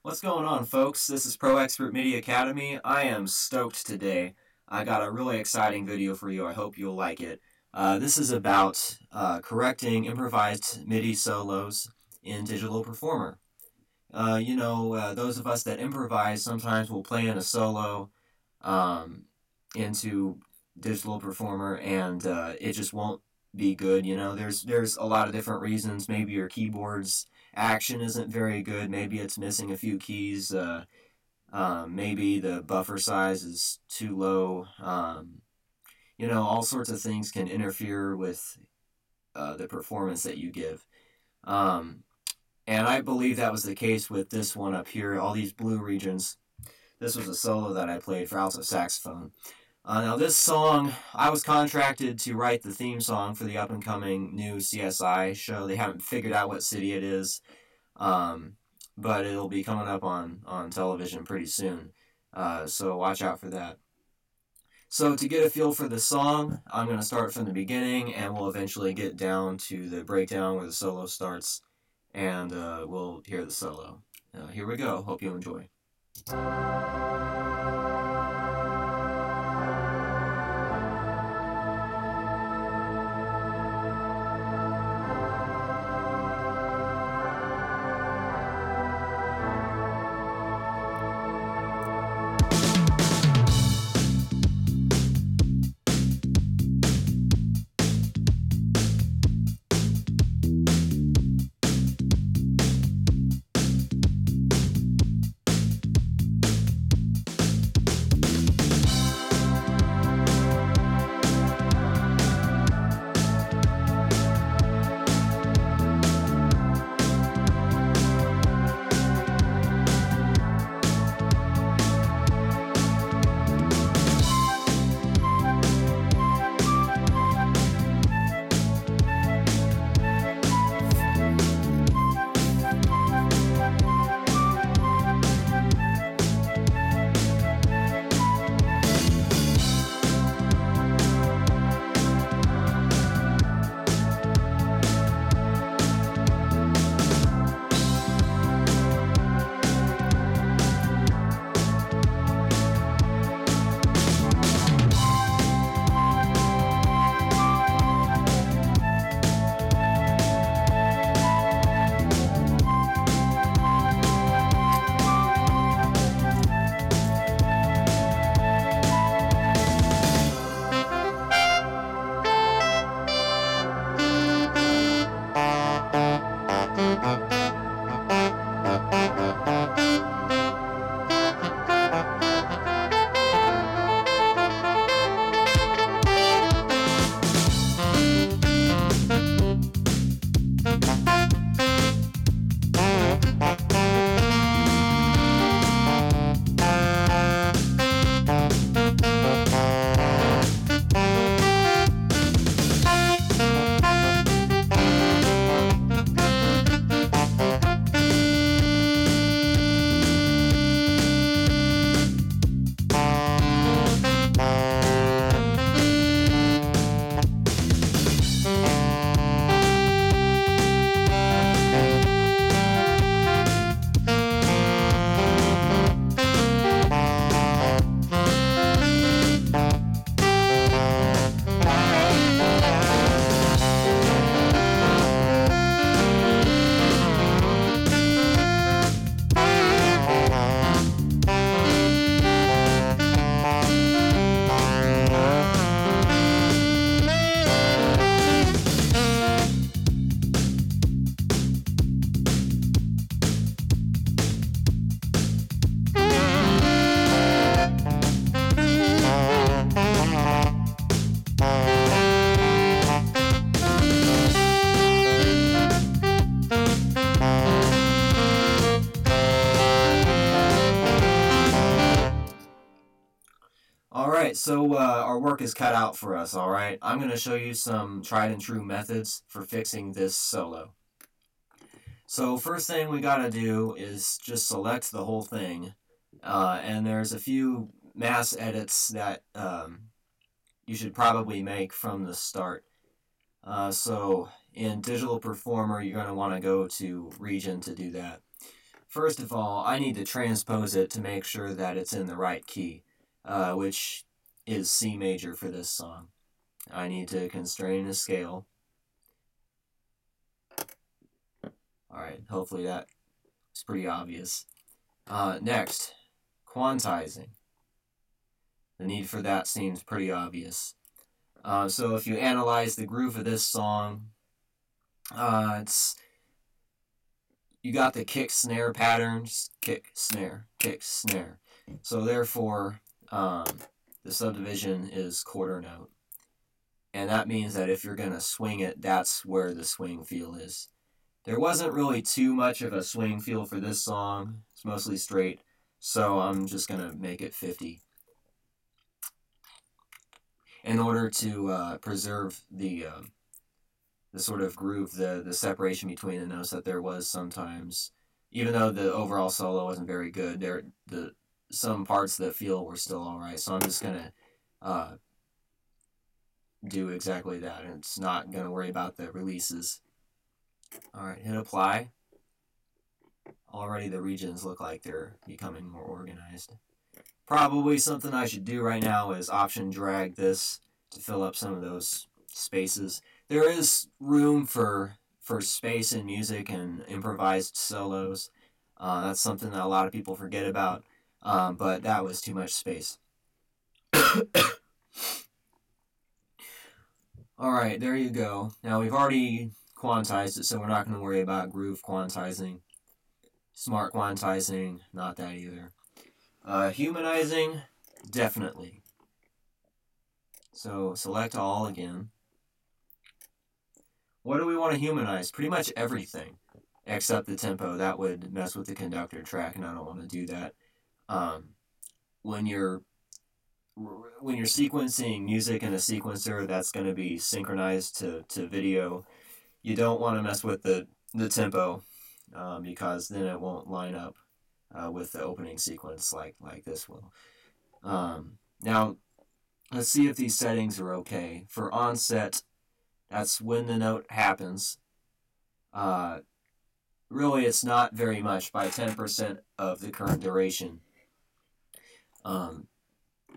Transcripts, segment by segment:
What's going on, folks? This is Pro Expert Media Academy. I am stoked today. I got a really exciting video for you. I hope you'll like it. This is about correcting improvised MIDI solos in Digital Performer. Those of us that improvise sometimes will play in a solo um, into Digital Performer, and it just won't be good. There's a lot of different reasons. Maybe your keyboard's action isn't very good. Maybe it's missing a few keys. Maybe the buffer size is too low. All sorts of things can interfere with the performance that you give. Um, and I believe that was the case with this one up here, all these blue regions. This was a solo that I played for alto saxophone. Now this song, I was contracted to write the theme song for the up-and-coming new CSI show. They haven't figured out what city it is, but it'll be coming up on television pretty soon. So watch out for that. So to get a feel for the song, I'm going to start from the beginning, and we'll eventually get down to the breakdown where the solo starts, and we'll hear the solo. Here we go. Hope you enjoy. Alright, so our work is cut out for us, alright? I'm going to show you some tried and true methods for fixing this solo. So first thing we got to do is just select the whole thing, and there's a few mass edits that you should probably make from the start. So in Digital Performer, you're going to want to go to Region to do that. first of all, I need to transpose it to make sure that it's in the right key, which is C major for this song. I need to constrain the scale. Alright, hopefully that is pretty obvious. Next, quantizing. The need for that seems pretty obvious. So if you analyze the groove of this song, you got the kick snare patterns, kick snare, kick snare. So therefore, the subdivision is quarter note, and that means that if you're gonna swing it, that's where the swing feel is. There wasn't really too much of a swing feel for this song. It's mostly straight, so I'm just gonna make it 50 in order to preserve the sort of groove, the separation between the notes that there was sometimes. Even though the overall solo wasn't very good, some parts of the feel were still alright. So I'm just gonna do exactly that, and it's not gonna worry about the releases. Alright, hit apply. Already the regions look like they're becoming more organized. Probably something I should do right now is option drag this to fill up some of those spaces. There is room for space in music and improvised solos. That's something that a lot of people forget about, but that was too much space. Alright, there you go. Now we've already quantized it, so we're not going to worry about groove quantizing. Smart quantizing, not that either. Humanizing, definitely. So select all again. What do we want to humanize? Pretty much everything, except the tempo. That would mess with the conductor track, and I don't want to do that. When you're sequencing music in a sequencer that's going to be synchronized to video, you don't want to mess with the tempo, because then it won't line up with the opening sequence like this will. Now, let's see if these settings are okay. For onset, that's when the note happens. Really, it's not very much, by 10% of the current duration.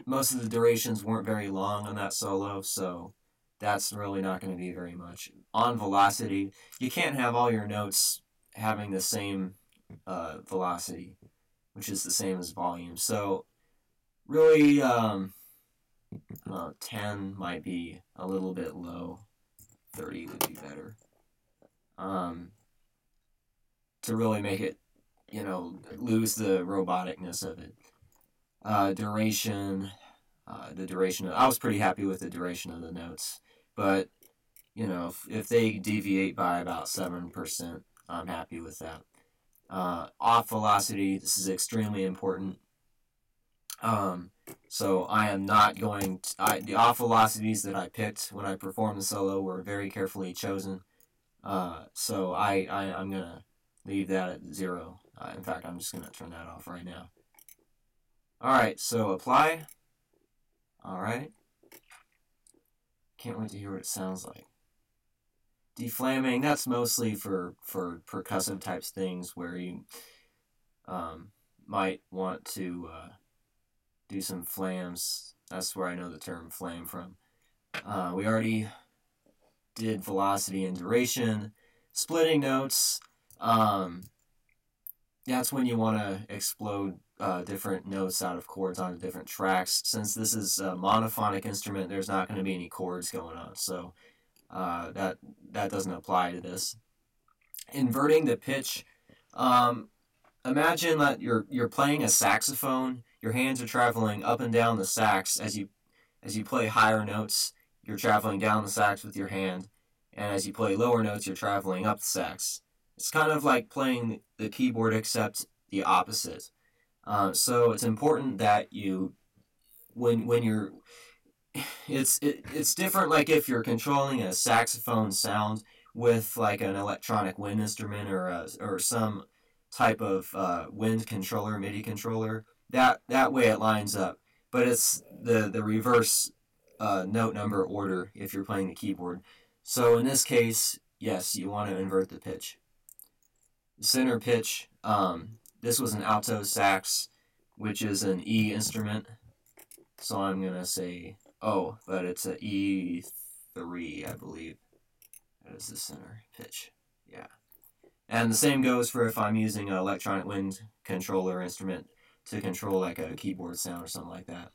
Most of the durations weren't very long on that solo, so that's really not going to be very much. On velocity, you can't have all your notes having the same velocity, which is the same as volume. So really, 10 might be a little bit low. 30 would be better. To really make it, lose the roboticness of it. Duration, I was pretty happy with the duration of the notes, but, if they deviate by about 7%, I'm happy with that. Off velocity, this is extremely important. So I am not going to, the off velocities that I picked when I performed the solo were very carefully chosen. So I'm going to leave that at 0. In fact, I'm just going to turn that off right now. Alright, so apply. Alright. Can't wait to hear what it sounds like. Deflamming, that's mostly for percussive types things where you might want to do some flams. That's where I know the term flam from. We already did velocity and duration. Splitting notes, that's when you want to explode different notes out of chords onto different tracks. Since this is a monophonic instrument, there's not going to be any chords going on, so that doesn't apply to this. Inverting the pitch. Imagine that you're playing a saxophone. Your hands are traveling up and down the sax as you play higher notes. You're traveling down the sax with your hand, and as you play lower notes, you're traveling up the sax. It's kind of like playing the keyboard, except the opposite. So it's important that you, when you're, it's different. Like if you're controlling a saxophone sound with like an electronic wind instrument or some type of wind controller, MIDI controller. That way it lines up. But it's the reverse note number order if you're playing the keyboard. So in this case, yes, you want to invert the pitch. Center pitch, this was an alto sax, which is an E instrument. So I'm going to say O, but it's an E3, I believe. That is the center pitch. Yeah. And the same goes for if I'm using an electronic wind controller instrument to control like a keyboard sound or something like that.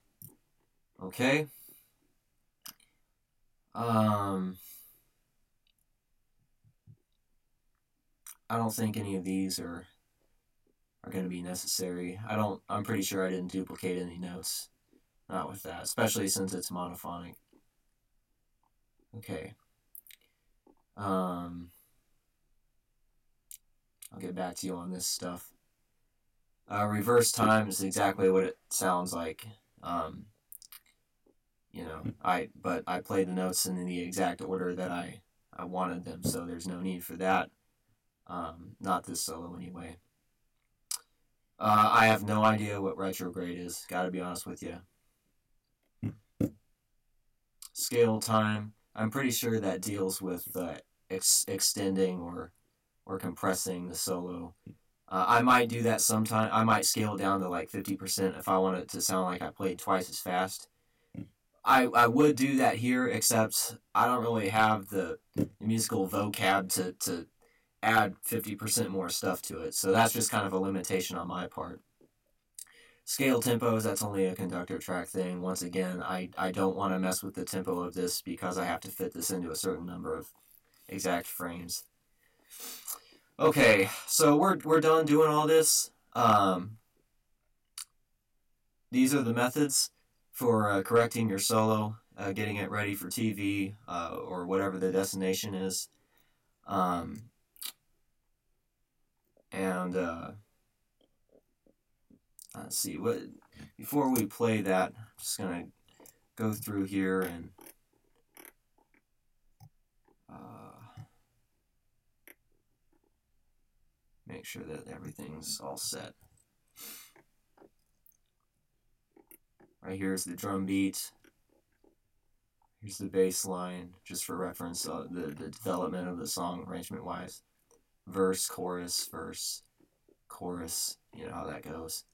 Okay. I don't think any of these are going to be necessary. I'm pretty sure I didn't duplicate any notes. Not with that, especially since it's monophonic. Okay. I'll get back to you on this stuff. Reverse time is exactly what it sounds like. But I played the notes in the exact order that I wanted them, so there's no need for that. Not this solo anyway. I have no idea what retrograde is, gotta be honest with you. Scale time, I'm pretty sure that deals with extending or compressing the solo. I might do that sometime. I might scale it down to like 50% if I want it to sound like I played twice as fast. I would do that here, except I don't really have the musical vocab to add 50% more stuff to it. So that's just kind of a limitation on my part. Scale tempos, that's only a conductor track thing. Once again, I don't want to mess with the tempo of this because I have to fit this into a certain number of exact frames. Okay, so we're done doing all this. These are the methods for correcting your solo, getting it ready for TV or whatever the destination is. Let's see, before we play that, I'm just going to go through here and make sure that everything's all set. Right here's the drum beat. Here's the bass line, just for reference, the development of the song arrangement-wise. Verse, chorus, you know how that goes.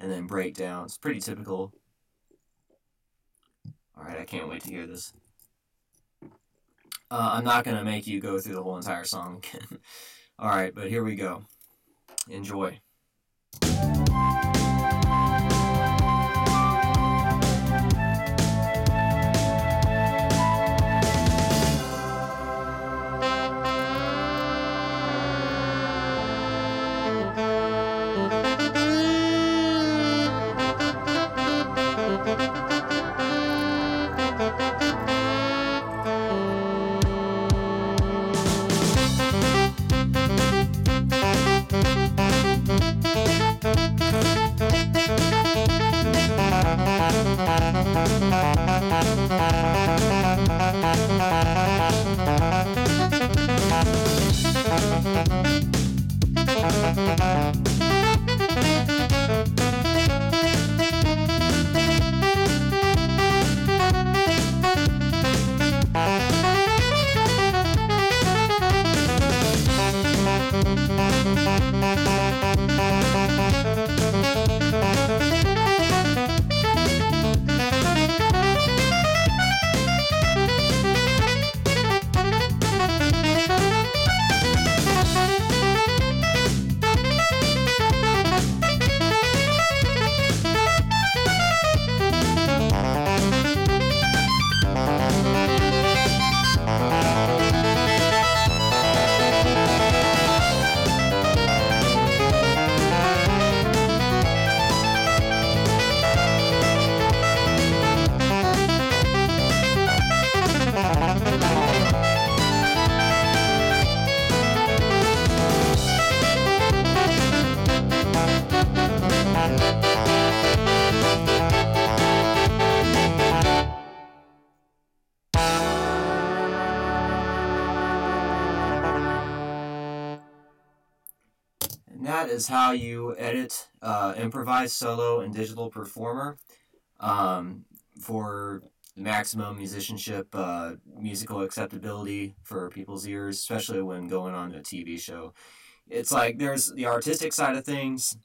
And then breakdowns, pretty typical. Alright, I can't wait to hear this. I'm not going to make you go through the whole entire song again. Alright, but here we go. Enjoy. That is how you edit improvised solo in Digital Performer for maximum musicianship, musical acceptability for people's ears, especially when going on a TV show. It's like there's the artistic side of things,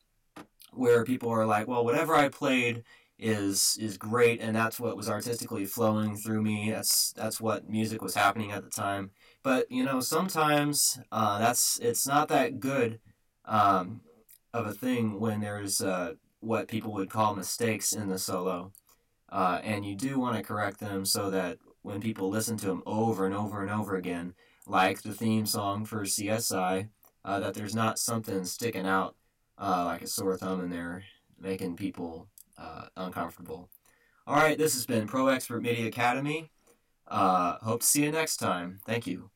where people are like, well, whatever I played is great, and that's what was artistically flowing through me. That's what music was happening at the time. But sometimes it's not that good um, of a thing when there's what people would call mistakes in the solo, and you do want to correct them so that when people listen to them over and over and over again, like the theme song for CSI, that there's not something sticking out like a sore thumb in there, making people uncomfortable. All right, this has been Pro Expert Media Academy. Hope to see you next time. Thank you.